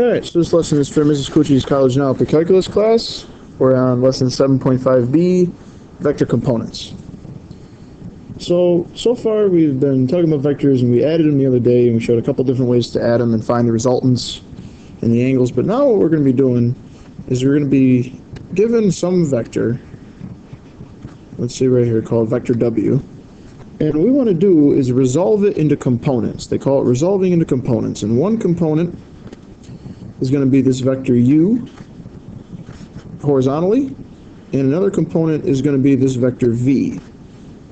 Alright, so this lesson is for Mrs. Cucci's College Now for Calculus class. We're on lesson 7.5b, vector components. So far we've been talking about vectors, and we added them the other day, and we showed a couple different ways to add them and find the resultants and the angles. But now what we're going to be doing is we're going to be given some vector, let's see right here, called vector W. And what we want to do is resolve it into components. They call it resolving into components. And one component is going to be this vector u horizontally, and another component is going to be this vector v,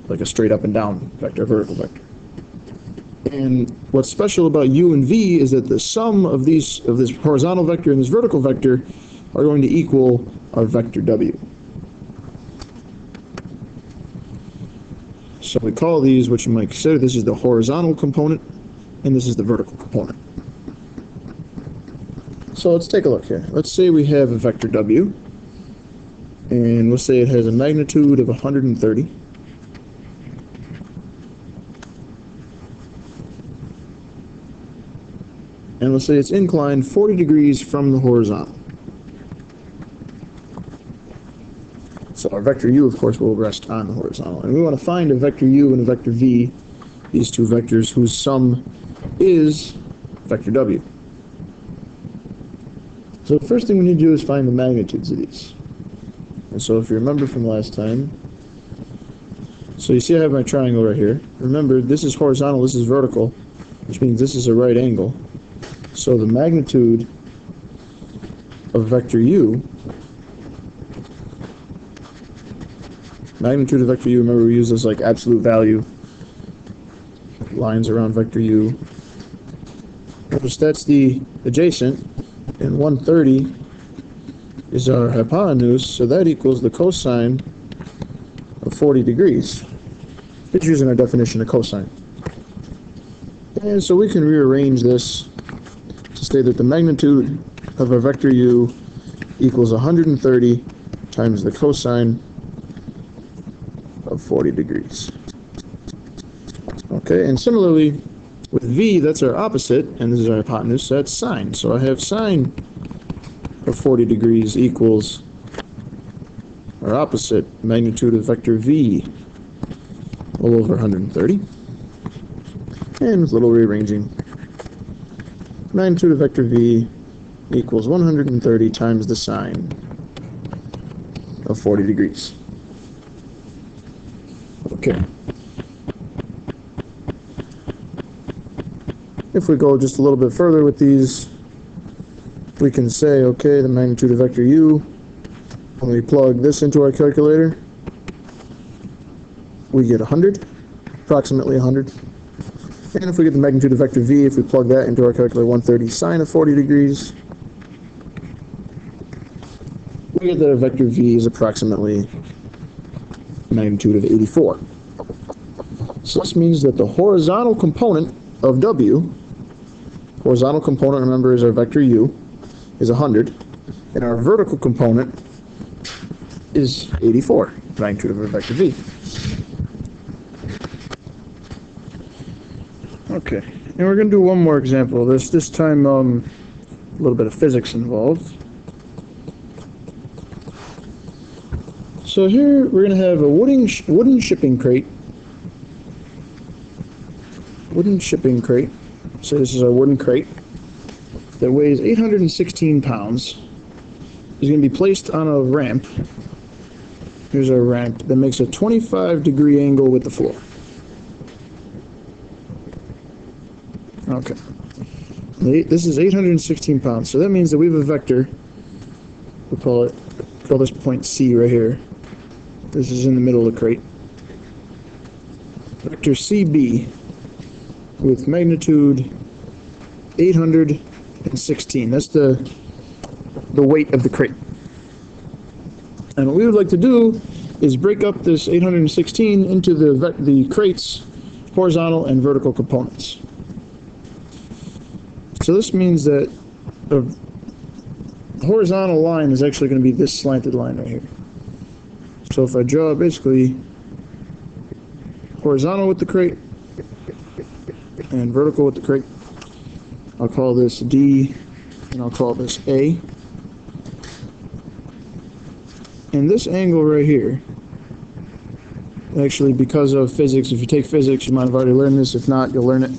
like a straight up and down vector, vertical vector. And what's special about u and v is that the sum of this horizontal vector and this vertical vector are going to equal our vector w. So we call these, what you might consider, this is the horizontal component and this is the vertical component. So let's take a look here. Let's say we have a vector w, and let's say it has a magnitude of 130. And let's say it's inclined 40 degrees from the horizontal. So our vector u, of course, will rest on the horizontal. And we want to find a vector u and a vector v, these two vectors whose sum is vector w. So the first thing we need to do is find the magnitudes of these. And so if you remember from last time, so you see I have my triangle right here. Remember, this is horizontal, this is vertical, which means this is a right angle. So the magnitude of vector u, remember we use this like absolute value lines around vector u. Notice that's the adjacent, and 130 is our hypotenuse, so that equals the cosine of 40 degrees. It's using our definition of cosine. And so we can rearrange this to say that the magnitude of our vector u equals 130 times the cosine of 40 degrees. Okay, and similarly with v, that's our opposite, and this is our hypotenuse, so that's sine. So I have sine of 40 degrees equals our opposite, magnitude of vector v, all over 130. And with a little rearranging, magnitude of vector v equals 130 times the sine of 40 degrees. Okay. If we go just a little bit further with these, we can say, okay, the magnitude of vector u, when we plug this into our calculator, we get 100, approximately 100. And if we get the magnitude of vector v, if we plug that into our calculator, 130 sine of 40 degrees, we get that our vector v is approximately magnitude of 84. So this means that the horizontal component of w, horizontal component, remember, is our vector u, is 100, and our vertical component is 84, magnitude of our vector v. Okay, and we're going to do one more example. This time a little bit of physics involved. So here we're going to have a wooden shipping crate. Wooden shipping crate. So this is our wooden crate that weighs 816 pounds. Is going to be placed on a ramp. Here's our ramp that makes a 25-degree angle with the floor. Okay. This is 816 pounds. So that means that we have a vector. We'll call this point C right here. This is in the middle of the crate. Vector CB with magnitude 816. That's the weight of the crate. And what we would like to do is break up this 816 into the crate's horizontal and vertical components. So this means that the horizontal line is actually going to be this slanted line right here. So if I draw basically horizontal with the crate and vertical with the crate, I'll call this D and I'll call this A. And this angle right here, actually, because of physics, if you take physics, you might have already learned this. If not, you'll learn it.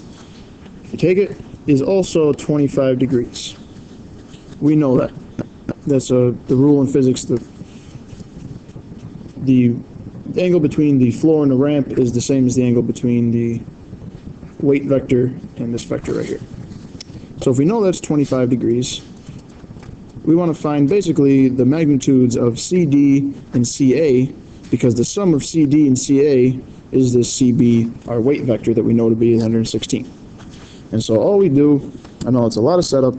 If you take it, is also 25 degrees. We know that. That's the rule in physics. The angle between the floor and the ramp is the same as the angle between the weight vector and this vector right here. So if we know that's 25 degrees, we want to find basically the magnitudes of CD and CA, because the sum of CD and CA is this CB, our weight vector that we know to be 116. And so all we do, I know it's a lot of setup,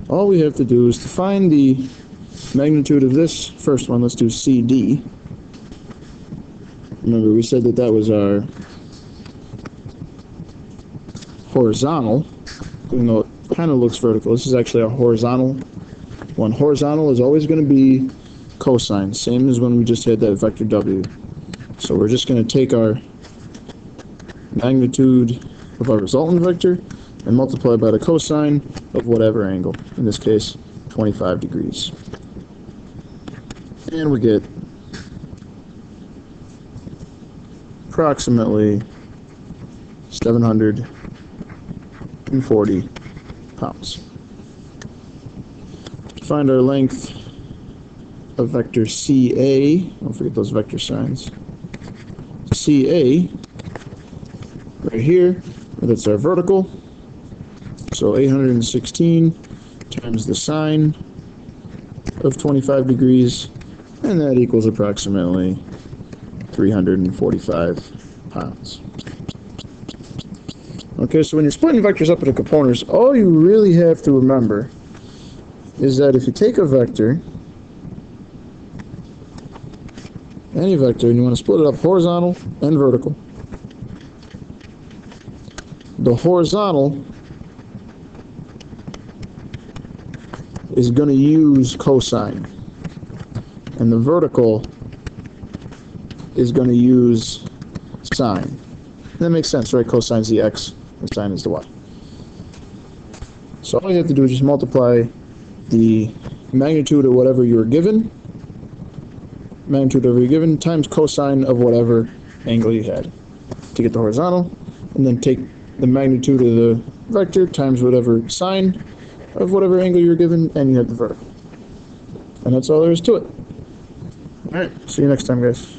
all we have to do is to find the magnitude of this first one. Let's do CD. Remember, we said that that was our horizontal, even though it kind of looks vertical. This is actually a horizontal one. Horizontal is always going to be cosine, same as when we just had that vector W. So we're just going to take our magnitude of our resultant vector and multiply by the cosine of whatever angle, in this case 25 degrees. And we get approximately 740 pounds. To find our length of vector CA, don't forget those vector signs, CA, right here, that's our vertical, so 816 times the sine of 25 degrees, and that equals approximately 345 pounds. Okay, so when you're splitting vectors up into components, all you really have to remember is that if you take a vector, any vector, and you want to split it up horizontal and vertical, the horizontal is going to use cosine, and the vertical is going to use sine. That makes sense, right? Cosine is the x, and sine is the y. So all you have to do is just multiply the magnitude of whatever you're given, times cosine of whatever angle you had to get the horizontal, and then take the magnitude of the vector times whatever sine of whatever angle you're given, and you have the vertical. And that's all there is to it. Alright, see you next time, guys.